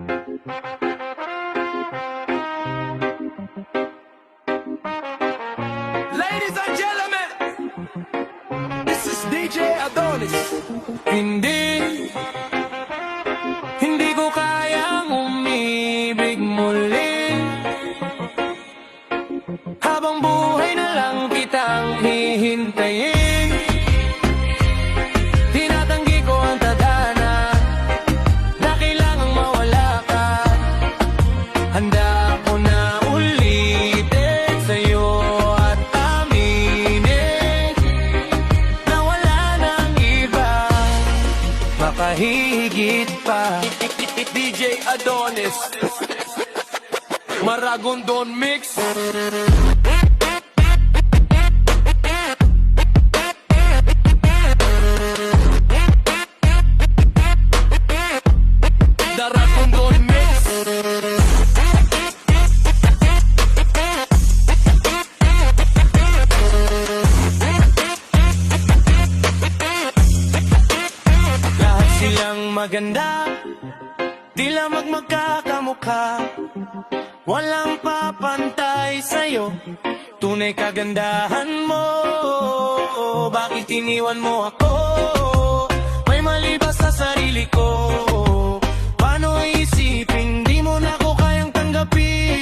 Ladies and gentlemen, this is DJ Adonis. Hindi ko kayang umibig muli. Habang buhay na lang kitang hihintayin. Tinatanggi ko ang tadhana na kailangang mawala ka. Handa ako na ulitin sa'yo at aminin na wala nang iba makahigit pa. DJ Adonis, Maragondon Mix. Daragondon Mix. Lahat silang maganda, di lamang magkakamukha. Walang papantay sa'yo, tunay kagandahan mo. Bakit iniwan mo ako? May mali ba sa sarili ko? Paano isipin, di mo na ako kayang tanggapin?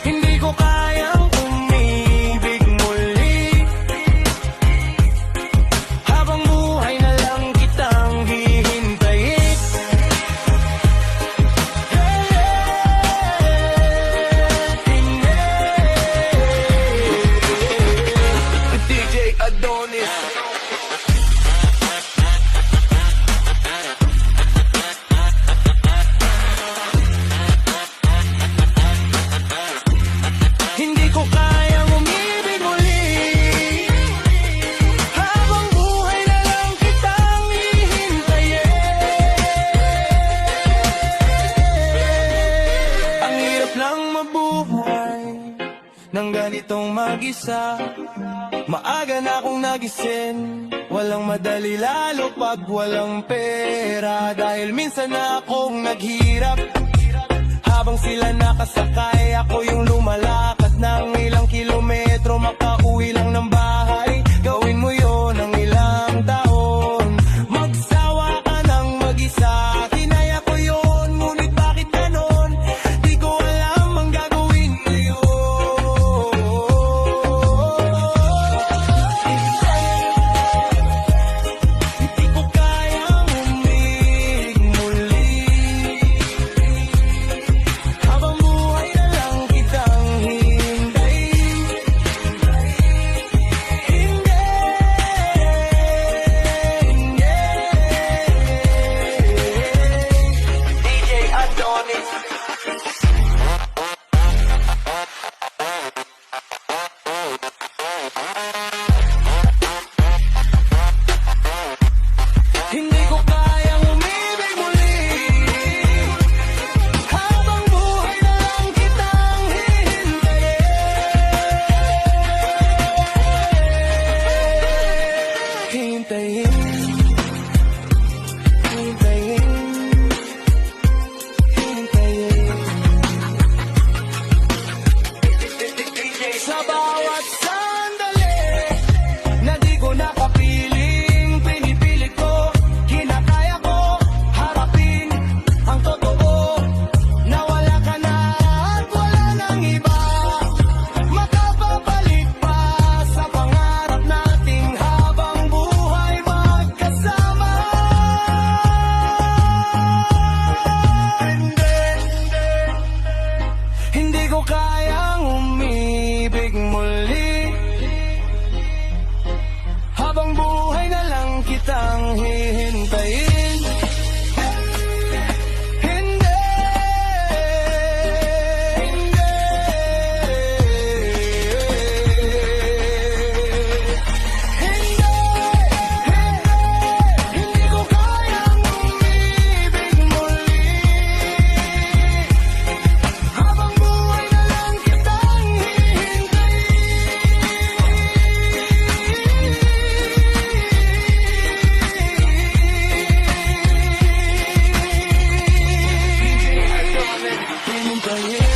Hindi ko kayang umibig muli. Habang buhay na lang kitang hihintayin. DJ Adonis. Hindi ko kayang umibig muli. Habang buhay na lang kitang hihintayin. Ang hirap lang mabuhay nang ganitong mag-isa. Maaga na akong nagising, walang madali lalo pag walang pera. Dahil minsan na akong naghirap, habang sila nakasakay, ako yung lumalakad ng ilang kilometro. Makauwi lang ng bahay, gawin mo yon ng ilang taon. Magsawa ka ng mag-isa, kinaya ko yon, ngunit bakit ganon? Di ko alam ang gagawin ngayon. Hindi ko kayang umibig muli. Habang buhay na lang kitang hintayin. DJ Adonis. Hindi ko kayang umibig muli. Habang buhay na lang kitang hihintayin. Hintayin. Hintayin. Hintayin. Sa bawat sandali na di ko nakapiling, pinipilit ko, kinakaya ko harapin ang totoo na wala ka na at wala nang iba makapabalik pa sa pangarap nating habang buhay mag hintayin.